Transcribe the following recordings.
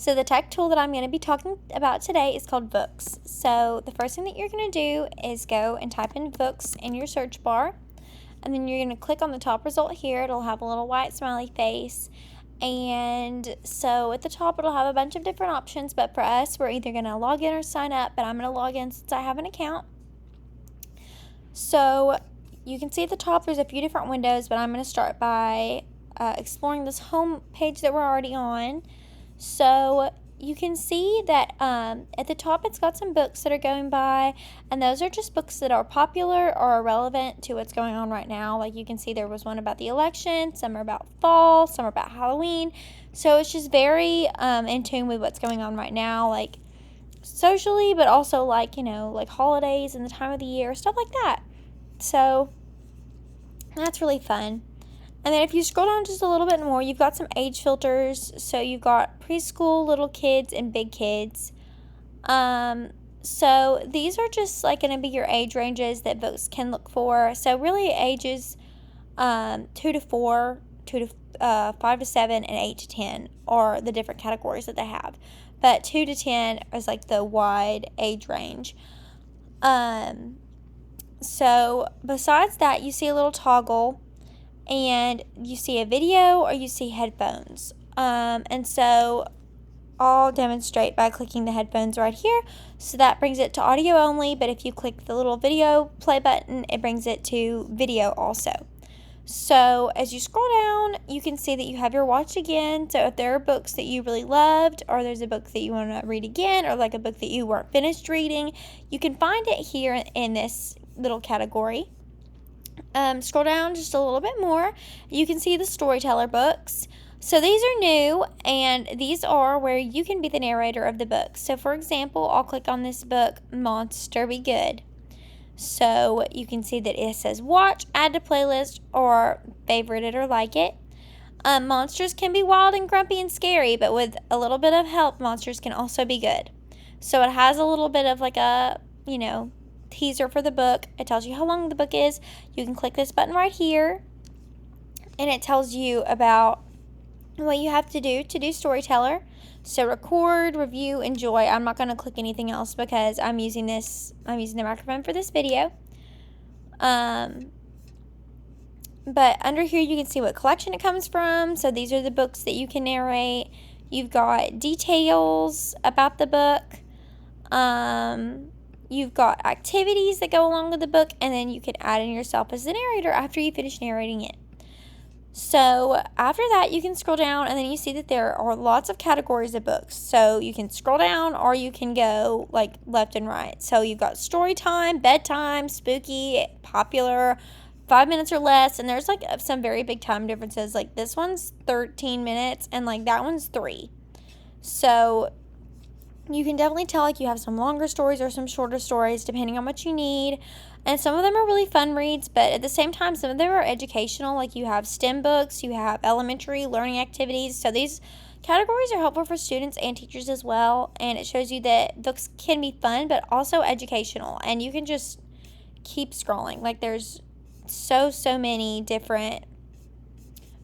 So the tech tool that I'm going to be talking about today is called Vooks. So the first thing that you're going to do is go and type in Vooks in your search bar. And then you're going to click on the top result here. It'll have a little white smiley face. And so at the top it'll have a bunch of different options. But for us, we're either going to log in or sign up. But I'm going to log in since I have an account. So you can see at the top there's a few different windows. But I'm going to start by exploring this home page that we're already on. So you can see that at the top it's got some books that are going by, and those are just books that are popular or are relevant to what's going on right now. Like you can see there was one about the election, some are about fall, some are about Halloween. So it's just very in tune with what's going on right now, like socially, but also like, like holidays and the time of the year, stuff like that. So that's really fun. And then if you scroll down just a little bit more, you've got some age filters. So you've got preschool, little kids, and big kids. So these are just like going to be your age ranges that books can look for. So really ages 2 to 4, 5 to 7, and 8 to 10 are the different categories that they have. But 2 to 10 is like the wide age range. So besides that, you see a little toggle. And you see a video or you see headphones. And so I'll demonstrate by clicking the headphones right here. So that brings it to audio only, but if you click the little video play button, it brings it to video also. So as you scroll down, you can see that you have your watch again. So if there are books that you really loved, or there's a book that you want to read again, or like a book that you weren't finished reading, you can find it here in this little category. Scroll down just a little bit more. You can see the storyteller books. So these are new, and these are where you can be the narrator of the book. So for example, I'll click on this book, Monster Be Good. So you can see that it says watch, add to playlist, or favorite it or like it. Monsters can be wild and grumpy and scary, but with a little bit of help, monsters can also be good. So it has a little bit of like a, teaser for the book. It tells you how long the book is. You can click this button right here, and it tells you about what you have to do storyteller. So record, review, enjoy. I'm not going to click anything else because I'm using the microphone for this video. But under here you can see what collection it comes from. So these are the books that you can narrate. You've got details about the book. You've got activities that go along with the book, and then you can add in yourself as the narrator after you finish narrating it. So after that, you can scroll down, and then you see that there are lots of categories of books. So you can scroll down, or you can go like left and right. So you've got story time, bedtime, spooky, popular, 5 minutes or less, and there's like some very big time differences. Like this one's 13 minutes, and like that one's 3. So you can definitely tell like you have some longer stories or some shorter stories depending on what you need. And some of them are really fun reads, but at the same time, some of them are educational. Like you have STEM books, you have elementary learning activities. So these categories are helpful for students and teachers as well. And it shows you that books can be fun, but also educational. And you can just keep scrolling. Like there's so many different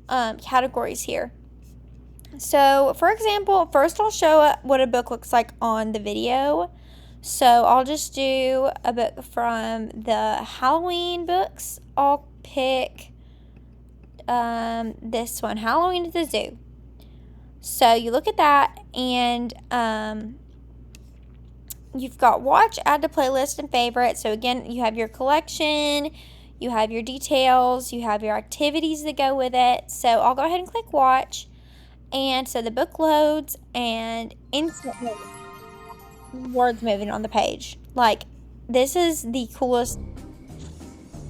categories here. So, for example, first I'll show what a book looks like on the video. So, I'll just do a book from the Halloween books. I'll pick this one, Halloween at the Zoo. So, you look at that, and you've got watch, add to playlist, and favorite. So, again, you have your collection, you have your details, you have your activities that go with it. So, I'll go ahead and click watch. And so the book loads, and instantly words moving on the page. Like, this is the coolest.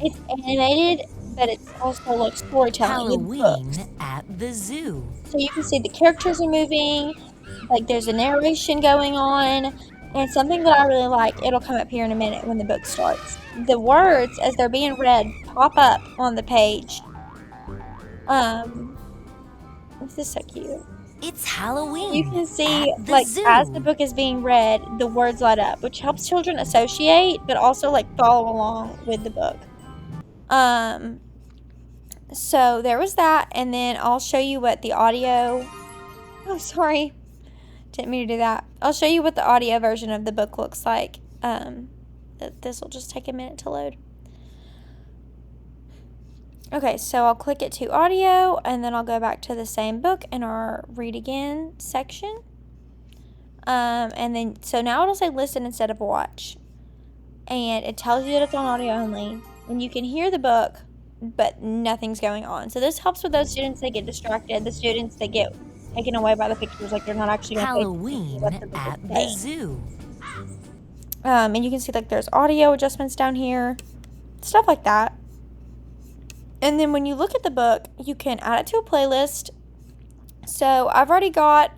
It's animated, but it's also like storytelling. Halloween at the zoo. So you can see the characters are moving, like there's a narration going on, and something that I really like, it'll come up here in a minute when the book starts. The words, as they're being read, pop up on the page. This is so cute. It's Halloween. You can see, like, zoo. As the book is being read, the words light up, which helps children associate, but also, like, follow along with the book. So there was that, and then I'll show you what the audio... Oh, sorry. Didn't mean to do that. I'll show you what the audio version of the book looks like. This will just take a minute to load. Okay, so I'll click it to audio, and then I'll go back to the same book in our read again section. And then, so now it'll say listen instead of watch. And it tells you that it's on audio only. And you can hear the book, but nothing's going on. So this helps with those students that get distracted, the students that get taken away by the pictures, like they're not actually going to pay attention to what the Halloween book at is the saying. zoo. And you can see like there's audio adjustments down here, stuff like that. And then when you look at the book, you can add it to a playlist. So I've already got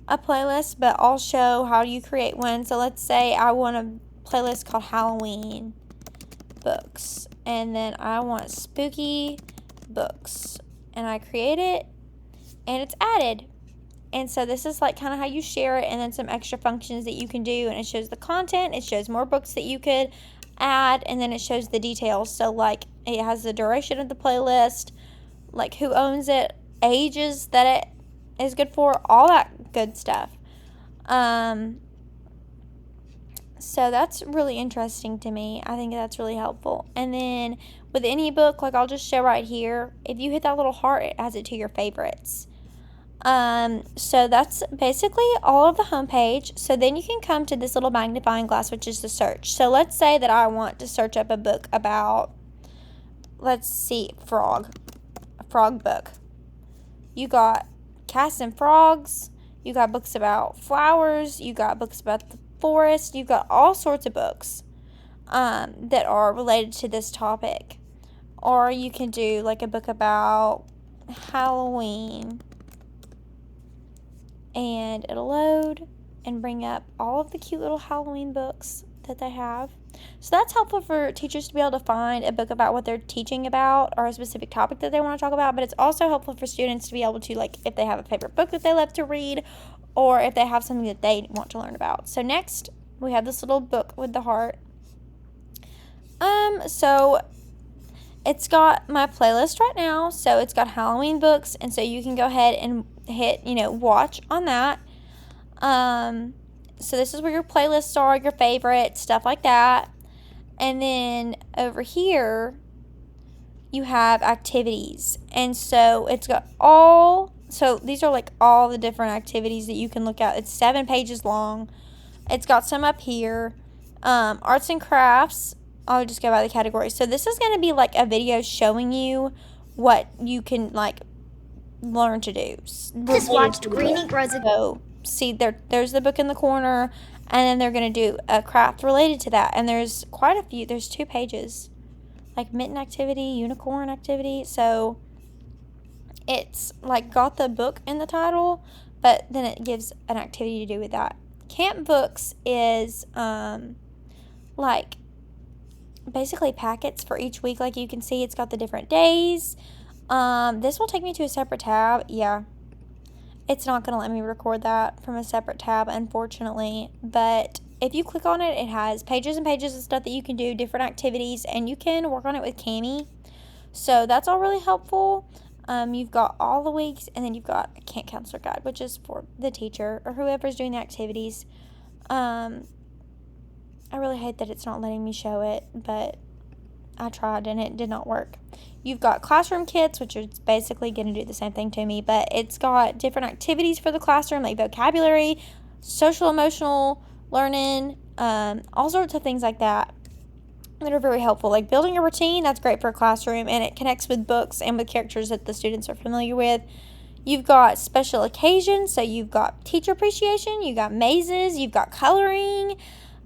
a playlist, but I'll show how you create one. So let's say I want a playlist called Halloween books, and then I want spooky books, and I create it, and it's added. And so this is like kind of how you share it, and then some extra functions that you can do, and it shows the content, it shows more books that you could add, and then it shows the details. So like it has the duration of the playlist, like who owns it, ages that it is good for, all that good stuff. So that's really interesting to me. I think that's really helpful. And then with any book, like I'll just show right here, if you hit that little heart, it adds it to your favorites. So that's basically all of the homepage. So then you can come to this little magnifying glass, which is the search. So let's say that I want to search up a book about, let's see, a frog book. You got cats and frogs. You got books about flowers. You got books about the forest. You got all sorts of books that are related to this topic. Or you can do like a book about Halloween, and it'll load and bring up all of the cute little Halloween books that they have. So that's helpful for teachers to be able to find a book about what they're teaching about or a specific topic that they want to talk about, but it's also helpful for students to be able to, like, if they have a favorite book that they love to read, or if they have something that they want to learn about. So next, we have this little book with the heart. So it's got my playlist right now, so it's got Halloween books, and so you can go ahead and hit, watch on that. So this is where your playlists are, your favorites, stuff like that. And then over here, you have activities. And so it's got so these are like all the different activities that you can look at. It's 7 pages long. It's got some up here. Arts and crafts. I'll just go by the categories. So this is going to be like a video showing you what you can like learn to do. Just watched Greenie Grows a... So see there's the book in the corner, and then they're going to do a craft related to that. And there's quite a few. There's 2 pages. Like mitten activity, unicorn activity. So it's like got the book in the title, but then it gives an activity to do with that. Camp Vooks is like basically packets for each week. Like you can see, it's got the different days. This will take me to a separate tab. Yeah, it's not going to let me record that from a separate tab, unfortunately. But if you click on it, it has pages and pages of stuff that you can do, different activities, and you can work on it with Cami. So that's all really helpful. You've got all the weeks, and then you've got a camp counselor guide, which is for the teacher or whoever's doing the activities. I really hate that it's not letting me show it, but I tried and it did not work. You've got classroom kits, which is basically going to do the same thing to me, but it's got different activities for the classroom, like vocabulary, social emotional learning, all sorts of things like that are very helpful. Like building a routine, that's great for a classroom, and it connects with books and with characters that the students are familiar with. You've got special occasions, so you've got teacher appreciation, you've got mazes, you've got coloring.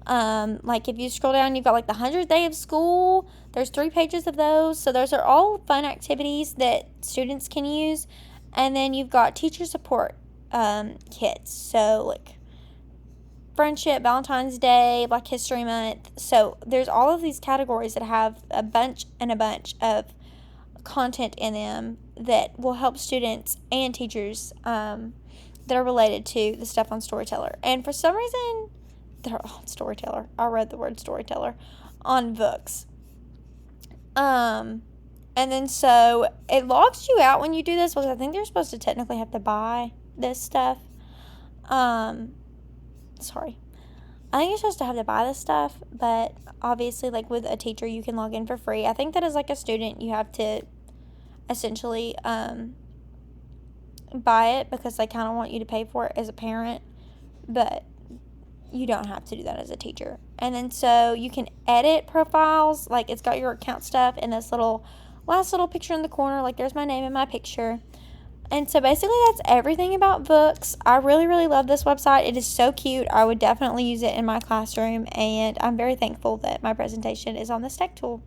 Like if you scroll down, you've got like the 100th day of school. There's 3 pages of those. So those are all fun activities that students can use. And then you've got teacher support kits. So like friendship, Valentine's Day, Black History Month. So there's all of these categories that have a bunch of content in them that will help students and teachers that are related to the stuff on Storyteller. And for some reason, they're on Storyteller. I read the word Storyteller on Vooks. And then so it logs you out when you do this, because I think you're supposed to technically have to buy this stuff. Sorry. I think you're supposed to have to buy this stuff, but obviously, like with a teacher, you can log in for free. I think that as like a student, you have to essentially buy it because they kind of want you to pay for it as a parent, but you don't have to do that as a teacher. And then so you can edit profiles, like it's got your account stuff and this last little picture in the corner, like there's my name and my picture. And so basically that's everything about Vooks. I really, really love this website. It is so cute. I would definitely use it in my classroom, and I'm very thankful that my presentation is on this tech tool.